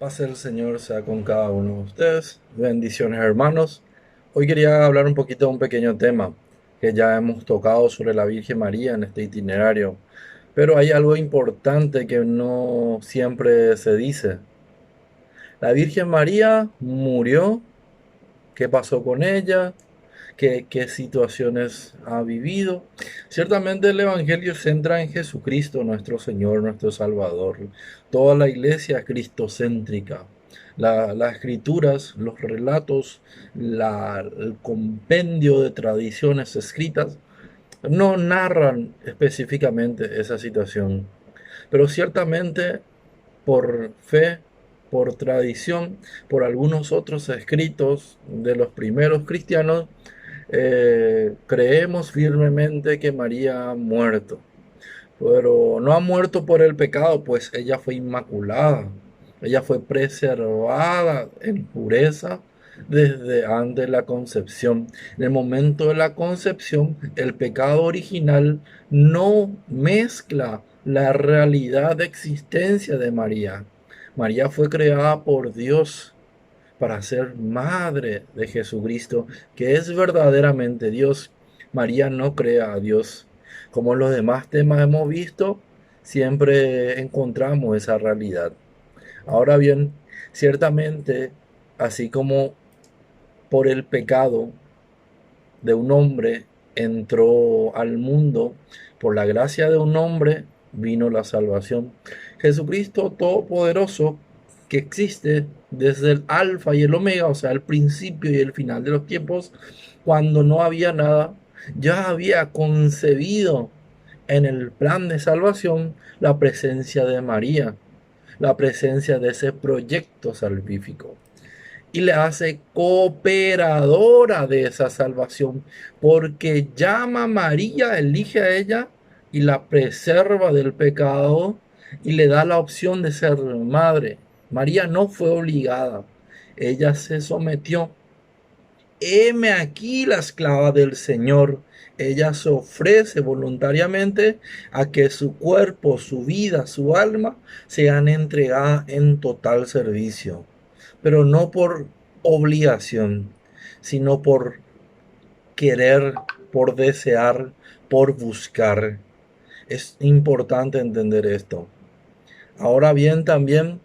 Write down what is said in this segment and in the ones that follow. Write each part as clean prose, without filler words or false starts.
Paz del Señor sea con cada uno de ustedes. Bendiciones, hermanos. Hoy quería hablar un poquito de un pequeño tema que ya hemos tocado sobre la Virgen María en este itinerario. Pero hay algo importante que no siempre se dice. La Virgen María murió. ¿Qué pasó con ella? ¿Qué situaciones ha vivido? Ciertamente el Evangelio se centra en Jesucristo, nuestro Señor, nuestro Salvador. Toda la iglesia es cristocéntrica. Las escrituras, los relatos, el compendio de tradiciones escritas no narran específicamente esa situación, pero ciertamente por fe, por tradición, por algunos otros escritos de los primeros cristianos, creemos firmemente que María ha muerto, pero no ha muerto por el pecado, pues ella fue inmaculada, ella fue preservada en pureza desde antes de la concepción. En el momento de la concepción, el pecado original no mezcla la realidad de existencia de María. María fue creada por Dios para ser madre de Jesucristo, que es verdaderamente Dios. María no crea a Dios. Como en los demás temas hemos visto, siempre encontramos esa realidad. Ahora bien, ciertamente, así como por el pecado de un hombre entró al mundo, por la gracia de un hombre vino la salvación. Jesucristo Todopoderoso, que existe desde el alfa y el omega, o sea, el principio y el final de los tiempos, cuando no había nada, ya había concebido en el plan de salvación la presencia de María, la presencia de ese proyecto salvífico y le hace cooperadora de esa salvación, porque llama a María, elige a ella y la preserva del pecado y le da la opción de ser madre. María no fue obligada, ella se sometió. Heme aquí la esclava del Señor. Ella se ofrece voluntariamente a que su cuerpo, su vida, su alma sean entregadas en total servicio, pero no por obligación, sino por querer, por desear, por buscar. Es importante entender esto. Ahora bien, también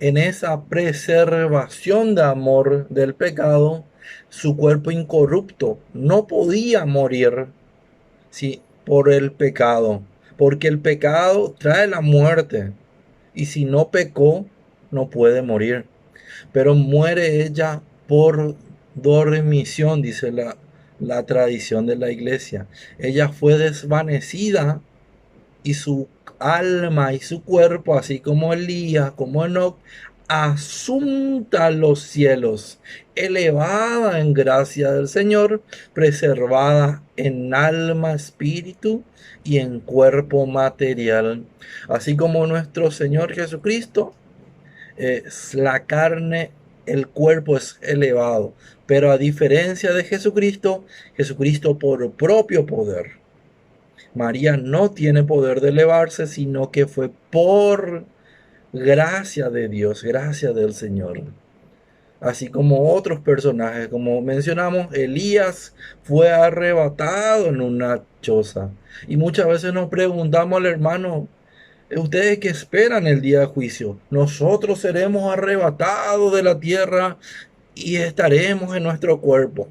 en esa preservación de amor del pecado, su cuerpo incorrupto no podía morir por el pecado, porque el pecado trae la muerte, y si no pecó, no puede morir. Pero muere ella por dormición, dice la tradición de la iglesia. Ella fue desvanecida y su alma y su cuerpo, así como Elías, como Enoc, asunta a los cielos, elevada en gracia del Señor, preservada en alma, espíritu y en cuerpo material. Así como nuestro Señor Jesucristo, la carne, el cuerpo es elevado, pero a diferencia de Jesucristo, Jesucristo por propio poder. María no tiene poder de elevarse, sino que fue por gracia de Dios, gracia del Señor. Así como otros personajes, como mencionamos, Elías fue arrebatado en una choza. Y muchas veces nos preguntamos al hermano, ¿ustedes qué esperan el día de juicio? Nosotros seremos arrebatados de la tierra y estaremos en nuestro cuerpo.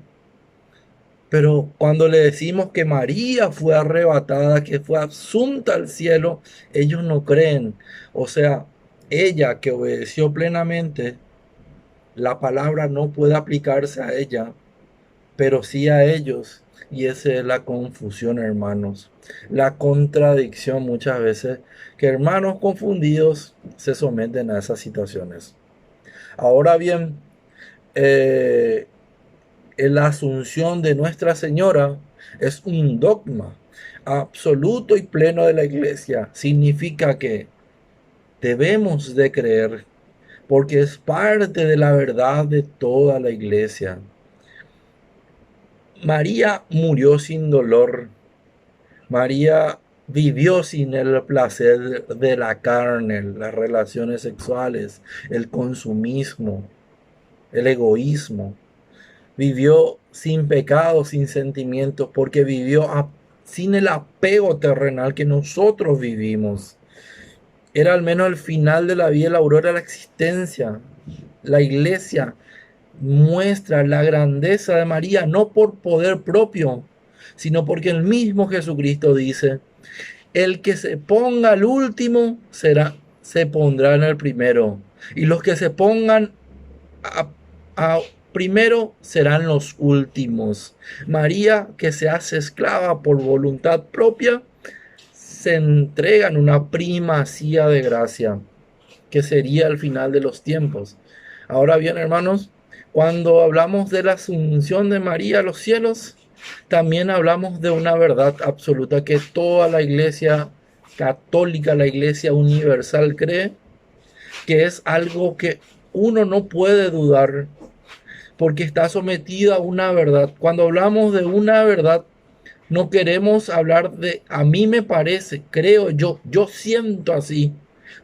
Pero cuando le decimos que María fue arrebatada, que fue asunta al cielo, ellos no creen. O sea, ella que obedeció plenamente, la palabra no puede aplicarse a ella, pero sí a ellos. Y esa es la confusión, hermanos. La contradicción muchas veces, que hermanos confundidos se someten a esas situaciones. Ahora bien, eh, la asunción de Nuestra Señora es un dogma absoluto y pleno de la iglesia. Significa que debemos de creer porque es parte de la verdad de toda la iglesia. María murió sin dolor. María Vivió sin el placer de la carne, las relaciones sexuales, el consumismo, el egoísmo. Vivió sin pecado, sin sentimientos, porque vivió sin el apego terrenal que nosotros vivimos. Era al menos el final de la vida, la aurora de la existencia. La iglesia muestra la grandeza de María no por poder propio, sino porque el mismo Jesucristo dice: el que se ponga al último se pondrá en el primero, y los que se pongan a, a primero serán los últimos. María, que se hace esclava por voluntad propia, se entrega en una primacía de gracia, que sería el final de los tiempos. Ahora bien, hermanos, cuando hablamos de la asunción de María a los cielos, también hablamos de una verdad absoluta que toda la iglesia católica, la iglesia universal cree, que es algo que uno no puede dudar porque está sometida a una verdad. Cuando hablamos de una verdad, no queremos hablar de a mí me parece, creo yo siento así,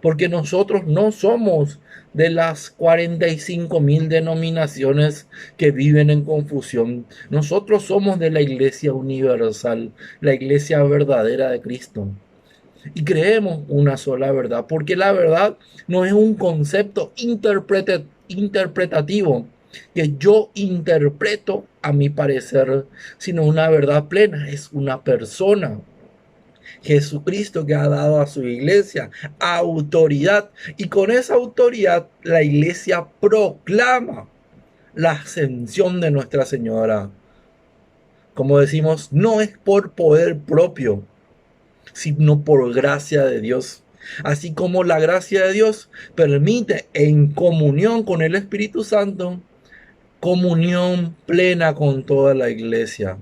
porque nosotros no somos de las 45.000 denominaciones que viven en confusión. Nosotros somos de la iglesia universal, la iglesia verdadera de Cristo. Y creemos una sola verdad, porque la verdad no es un concepto interpretativo que yo interpreto a mi parecer, sino una verdad plena, es una persona. Jesucristo, que ha dado a su iglesia autoridad, y con esa autoridad la iglesia proclama la ascensión de Nuestra Señora. Como decimos, no es por poder propio, sino por gracia de Dios. Así como la gracia de Dios permite, en comunión con el Espíritu Santo, comunión plena con toda la iglesia.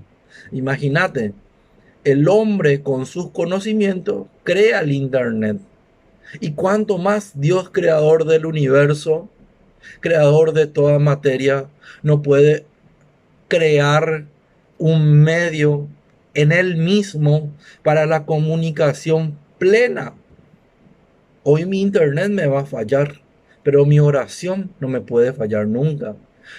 Imagínate, el hombre con sus conocimientos crea el Internet. Y cuanto más Dios, creador del universo, creador de toda materia, no puede crear un medio en él mismo para la comunicación plena. Hoy mi internet me va a fallar, pero mi oración no me puede fallar nunca,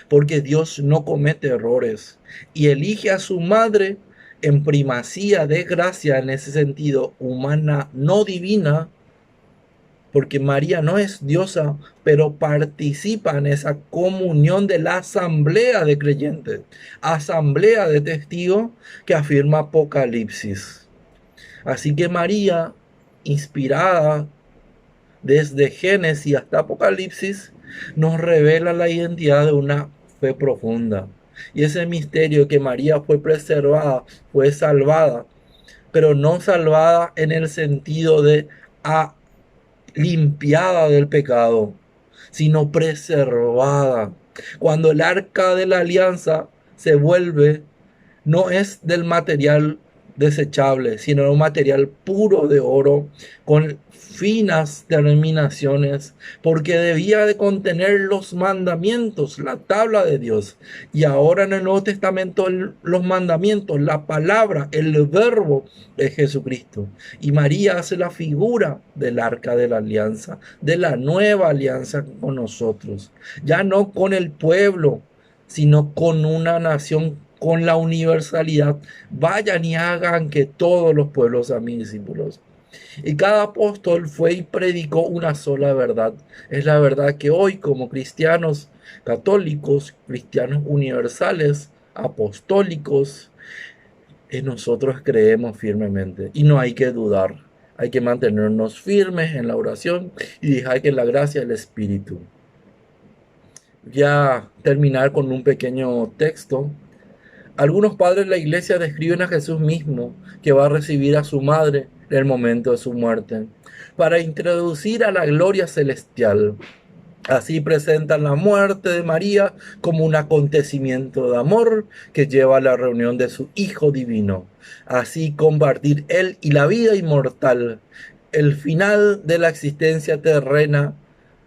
porque Dios no comete errores y elige a su madre en primacía de gracia, en ese sentido humana, no divina, porque María no es diosa, pero participa en esa comunión de la asamblea de creyentes, asamblea de testigos que afirma Apocalipsis. Así que María, inspirada desde Génesis hasta Apocalipsis, nos revela la identidad de una fe profunda. Y ese misterio que María fue preservada, fue salvada, pero no salvada en el sentido de limpiada del pecado, sino preservada. Cuando el arca de la alianza se vuelve, no es del material desechable, sino un material puro de oro con finas terminaciones, porque debía de contener los mandamientos, la tabla de Dios. Y ahora en el Nuevo Testamento los mandamientos, la palabra, el verbo de Jesucristo. Y María hace la figura del arca de la alianza, de la nueva alianza con nosotros, ya no con el pueblo, sino con una nación, con la universalidad. Vayan y hagan que todos los pueblos sean mis discípulos. Y cada apóstol fue y predicó una sola verdad. Es la verdad que hoy, como cristianos católicos, cristianos universales, apostólicos, nosotros creemos firmemente. Y no hay que dudar. Hay que mantenernos firmes en la oración y dejar que la gracia del Espíritu. Ya terminar con un pequeño texto. Algunos padres de la iglesia describen a Jesús mismo, que va a recibir a su madre en el momento de su muerte, para introducir a la gloria celestial. Así presentan la muerte de María como un acontecimiento de amor que lleva a la reunión de su Hijo Divino. Así compartir Él y la vida inmortal, el final de la existencia terrena,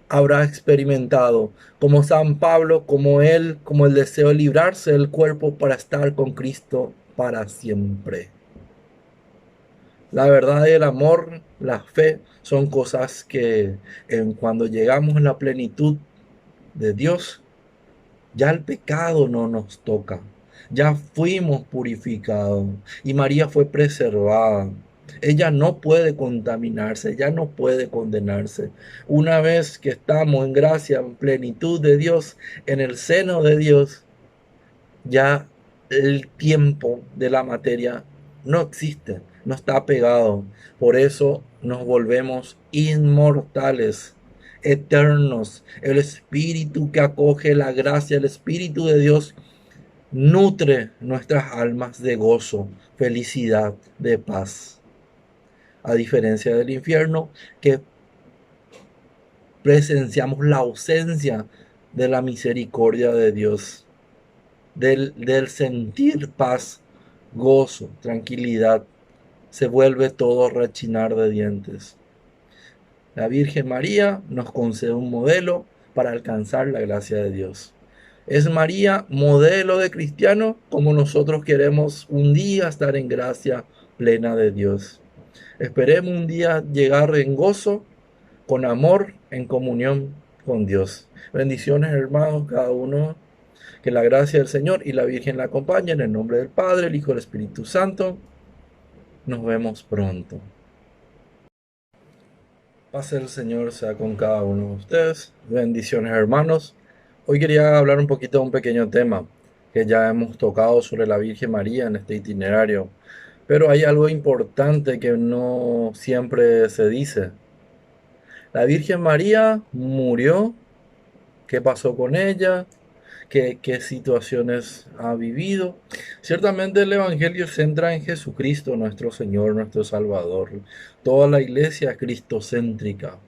habrá experimentado, como San Pablo, como él, como el deseo de librarse del cuerpo para estar con Cristo para siempre. La verdad y el amor, la fe, son cosas que cuando llegamos en la plenitud de Dios, ya el pecado no nos toca. Ya fuimos purificados y María fue preservada. Ella no puede contaminarse, ella no puede condenarse. Una vez que estamos en gracia, en plenitud de Dios, en el seno de Dios, ya el tiempo de la materia no existe, no está pegado. Por eso nos volvemos inmortales, eternos. El espíritu que acoge la gracia, el espíritu de Dios, nutre nuestras almas de gozo, felicidad, de paz. A diferencia del infierno, que presenciamos la ausencia de la misericordia de Dios, del sentir paz, gozo, tranquilidad, se vuelve todo rechinar de dientes. La Virgen María nos concede un modelo para alcanzar la gracia de Dios. Es María modelo de cristiano como nosotros queremos un día estar en gracia plena de Dios. Esperemos un día llegar en gozo, con amor, en comunión con Dios. Bendiciones, hermanos, cada uno. Que la gracia del Señor y la Virgen la acompañen. En el nombre del Padre, el Hijo y el Espíritu Santo. Nos vemos pronto. Paz el Señor sea con cada uno de ustedes. Bendiciones, hermanos. Hoy quería hablar un poquito de un pequeño tema que ya hemos tocado sobre la Virgen María en este itinerario. Pero hay algo importante que no siempre se dice. La Virgen María murió. ¿Qué pasó con ella? ¿Qué situaciones ha vivido? Ciertamente el Evangelio se centra en Jesucristo, nuestro Señor, nuestro Salvador. Toda la iglesia es cristocéntrica.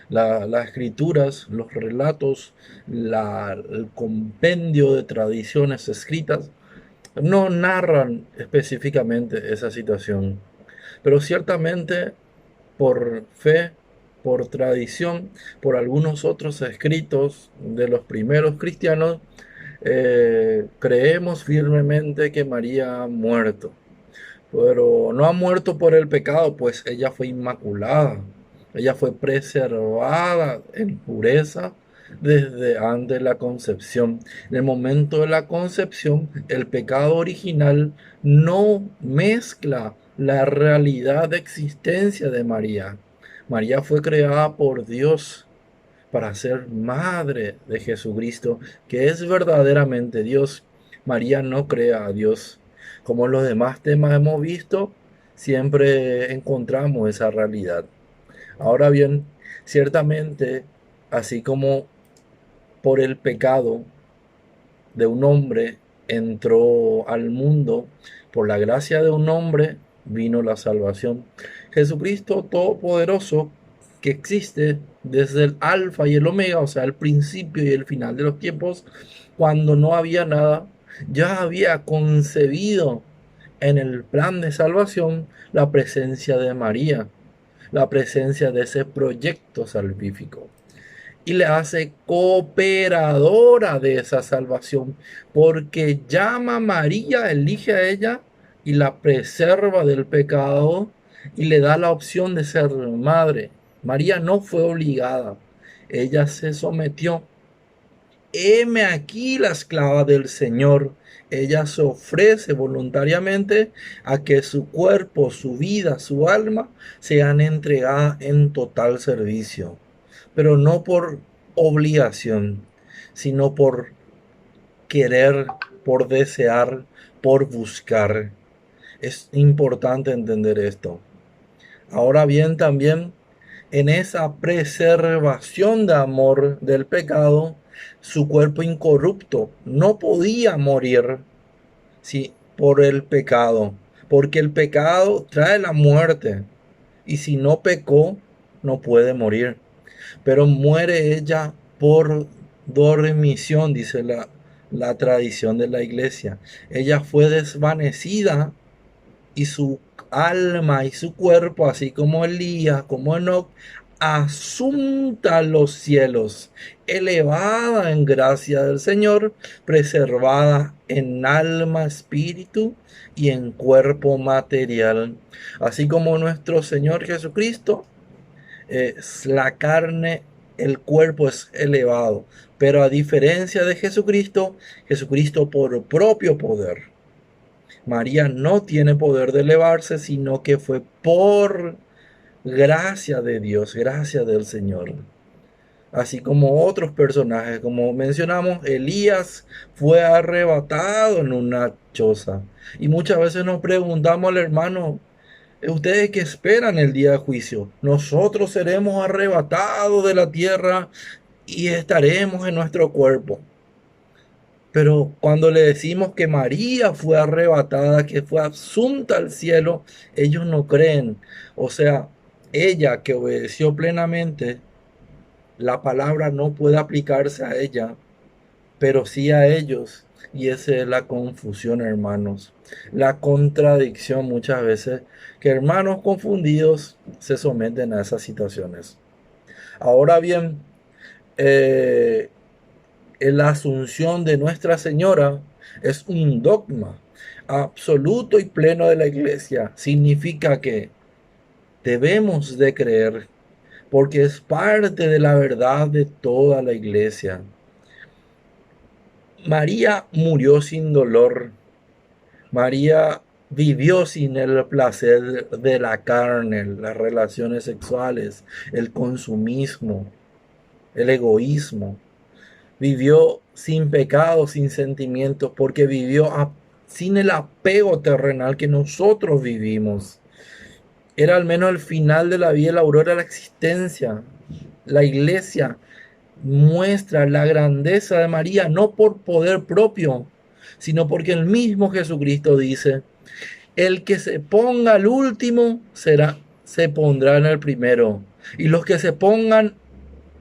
Las escrituras, los relatos, el compendio de tradiciones escritas no narran específicamente esa situación, pero ciertamente por fe, por tradición, por algunos otros escritos de los primeros cristianos, creemos firmemente que María ha muerto, pero no ha muerto por el pecado, pues ella fue inmaculada, ella fue preservada en pureza desde antes de la concepción. En el momento de la concepción, el pecado original no mezcla la realidad de existencia de María. María fue creada por Dios para ser madre de Jesucristo, que es verdaderamente Dios. María no crea a Dios. Como en los demás temas hemos visto, siempre encontramos esa realidad. Ahora bien, ciertamente, así como por el pecado de un hombre entró al mundo, por la gracia de un hombre vino la salvación. Jesucristo Todopoderoso, que existe desde el alfa y el omega, o sea, el principio y el final de los tiempos, cuando no había nada, ya había concebido en el plan de salvación la presencia de María, la presencia de ese proyecto salvífico y le hace cooperadora de esa salvación, porque llama a María, elige a ella y la preserva del pecado y le da la opción de ser madre. María no fue obligada, ella se sometió. Heme aquí la esclava del Señor. Ella se ofrece voluntariamente a que su cuerpo, su vida, su alma sean entregadas en total servicio, pero no por obligación, sino por querer, por desear, por buscar. Es importante entender esto. Ahora bien, también en esa preservación de amor del pecado, su cuerpo incorrupto no podía morir, sí, por el pecado, porque el pecado trae la muerte y si no pecó, no puede morir. Pero muere ella por dormición, dice la tradición de la iglesia. Ella fue desvanecida y su alma y su cuerpo, así como Elías, como Enoc, asunta a los cielos, elevada en gracia del Señor, preservada en alma, espíritu y en cuerpo material. Así como nuestro Señor Jesucristo, la carne, el cuerpo es elevado, pero a diferencia de Jesucristo, Jesucristo por propio poder. María no tiene poder de elevarse, sino que fue por gracia de Dios, gracia del Señor. Así como otros personajes, como mencionamos, Elías fue arrebatado en una choza. Y muchas veces nos preguntamos al hermano, ¿ustedes qué esperan el día de juicio? Nosotros seremos arrebatados de la tierra y estaremos en nuestro cuerpo. Pero cuando le decimos que María fue arrebatada, que fue asunta al cielo, ellos no creen. O sea, ella que obedeció plenamente, la palabra no puede aplicarse a ella, pero sí a ellos. Y esa es la confusión, hermanos. La contradicción muchas veces, que hermanos confundidos se someten a esas situaciones. Ahora bien, eh, la asunción de Nuestra Señora es un dogma absoluto y pleno de la iglesia. Significa que debemos de creer porque es parte de la verdad de toda la iglesia. María murió sin dolor. María vivió sin el placer de la carne, las relaciones sexuales, el consumismo, el egoísmo. Vivió sin pecado, sin sentimientos, porque vivió sin el apego terrenal que nosotros vivimos. Era al menos el final de la vida, la aurora de la existencia. La iglesia muestra la grandeza de María no por poder propio, sino porque el mismo Jesucristo dice, el que se ponga al último se pondrá en el primero, y los que se pongan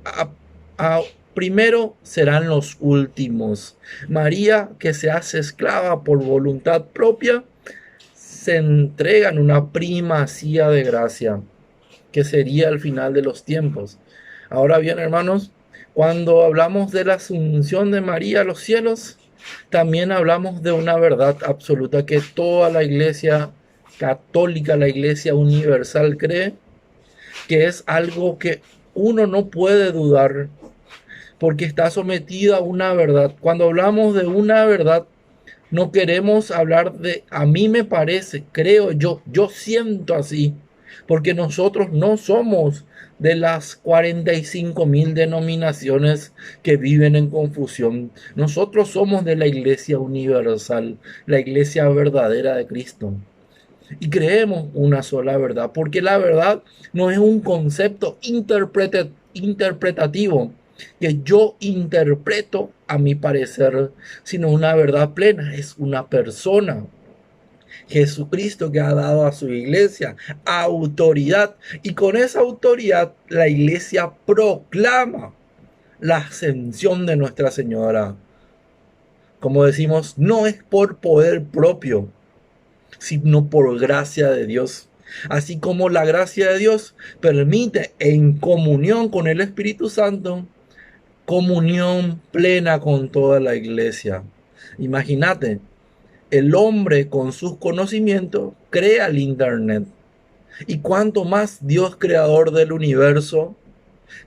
a, a primero serán los últimos. María, que se hace esclava por voluntad propia, se entrega en una primacía de gracia, que sería el final de los tiempos. Ahora bien, hermanos, cuando hablamos de la asunción de María a los cielos, también hablamos de una verdad absoluta que toda la iglesia católica, la iglesia universal cree, que es algo que uno no puede dudar porque está sometida a una verdad. Cuando hablamos de una verdad, no queremos hablar de a mí me parece, creo yo siento así, porque nosotros no somos de las 45.000 denominaciones que viven en confusión. Nosotros somos de la iglesia universal, la iglesia verdadera de Cristo. Y creemos una sola verdad, porque la verdad no es un concepto interpretativo que yo interpreto a mi parecer, sino una verdad plena, es una persona. Jesucristo que ha dado a su iglesia autoridad y con esa autoridad la iglesia proclama la ascensión de Nuestra Señora. Como decimos, no es por poder propio, sino por gracia de Dios. Así como la gracia de Dios permite en comunión con el Espíritu Santo, comunión plena con toda la iglesia. Imagínate, el hombre con sus conocimientos crea el Internet. Y cuanto más Dios, creador del universo,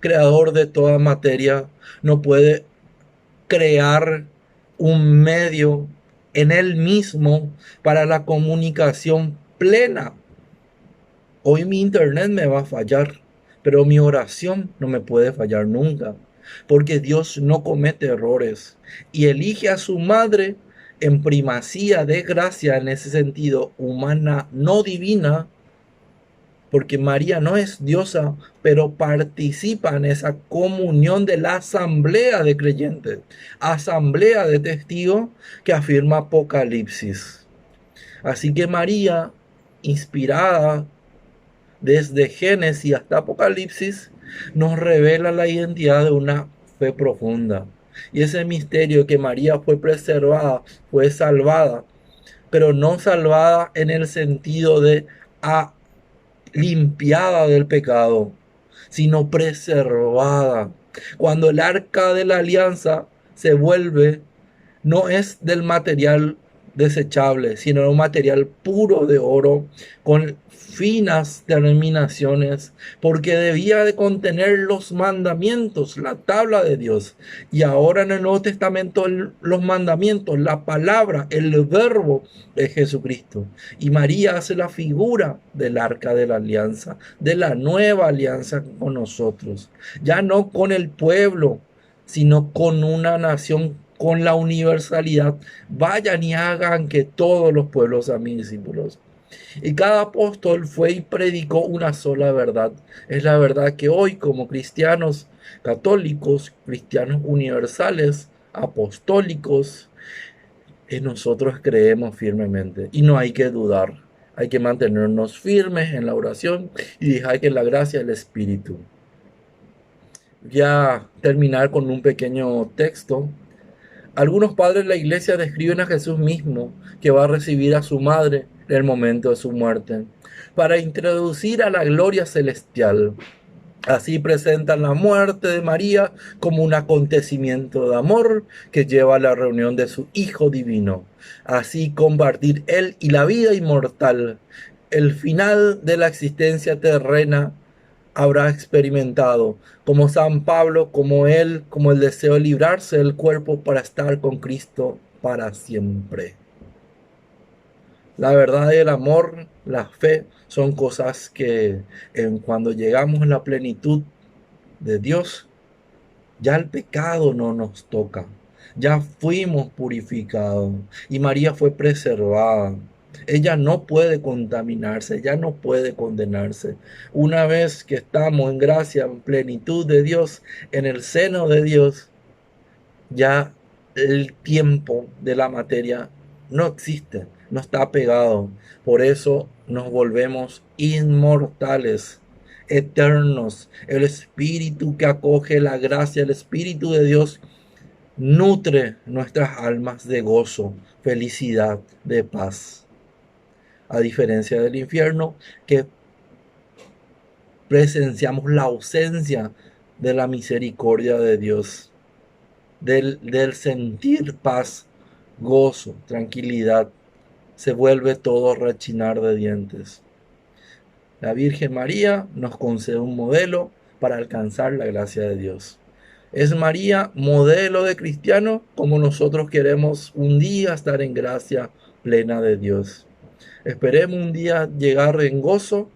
creador de toda materia, no puede crear un medio en él mismo para la comunicación plena. Hoy mi internet me va a fallar, pero mi oración no me puede fallar nunca, porque Dios no comete errores y elige a su madre en primacía de gracia, en ese sentido humana, no divina, porque María no es diosa, pero participa en esa comunión de la asamblea de creyentes, asamblea de testigos que afirma Apocalipsis. Así que María, inspirada desde Génesis hasta Apocalipsis, nos revela la identidad de una fe profunda. Y ese misterio de que María fue preservada, fue salvada, pero no salvada en el sentido de limpiada del pecado, sino preservada. Cuando el arca de la alianza se vuelve, no es del material desechable, sino un material puro de oro con finas terminaciones, porque debía de contener los mandamientos, la tabla de Dios. Y ahora en el Nuevo Testamento los mandamientos, la palabra, el verbo de Jesucristo. Y María hace la figura del arca de la alianza, de la nueva alianza con nosotros, ya no con el pueblo, sino con una nación, con la universalidad. Vayan y hagan que todos los pueblos sean mis discípulos. Y cada apóstol fue y predicó una sola verdad. Es la verdad que hoy, como cristianos católicos, cristianos universales, apostólicos, nosotros creemos firmemente. Y no hay que dudar. Hay que mantenernos firmes en la oración y dejar que la gracia del Espíritu. Ya terminar con un pequeño texto. Algunos padres de la iglesia describen a Jesús mismo, que va a recibir a su madre en el momento de su muerte, para introducir a la gloria celestial. Así presentan la muerte de María como un acontecimiento de amor que lleva a la reunión de su Hijo Divino. Así compartir Él y la vida inmortal, el final de la existencia terrena, habrá experimentado, como San Pablo, como él, como el deseo de librarse del cuerpo para estar con Cristo para siempre. La verdad y el amor, la fe, son cosas que cuando llegamos a la plenitud de Dios, ya el pecado no nos toca. Ya fuimos purificados y María fue preservada. Ella no puede contaminarse, ella no puede condenarse. Una vez que estamos en gracia, en plenitud de Dios, en el seno de Dios, ya el tiempo de la materia no existe, no está pegado. Por eso nos volvemos inmortales, eternos. El espíritu que acoge la gracia, el espíritu de Dios, nutre nuestras almas de gozo, felicidad, de paz. A diferencia del infierno, que presenciamos la ausencia de la misericordia de Dios, del sentir paz, gozo, tranquilidad, se vuelve todo rechinar de dientes. La Virgen María nos concede un modelo para alcanzar la gracia de Dios. Es María modelo de cristiano, como nosotros queremos un día estar en gracia plena de Dios. Esperemos un día llegar en gozo,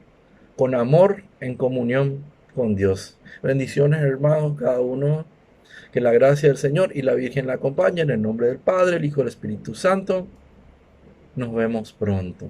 con amor, en comunión con Dios. Bendiciones, hermanos, cada uno. Que la gracia del Señor y la Virgen la acompañen. En el nombre del Padre, el Hijo y el Espíritu Santo. Nos vemos pronto.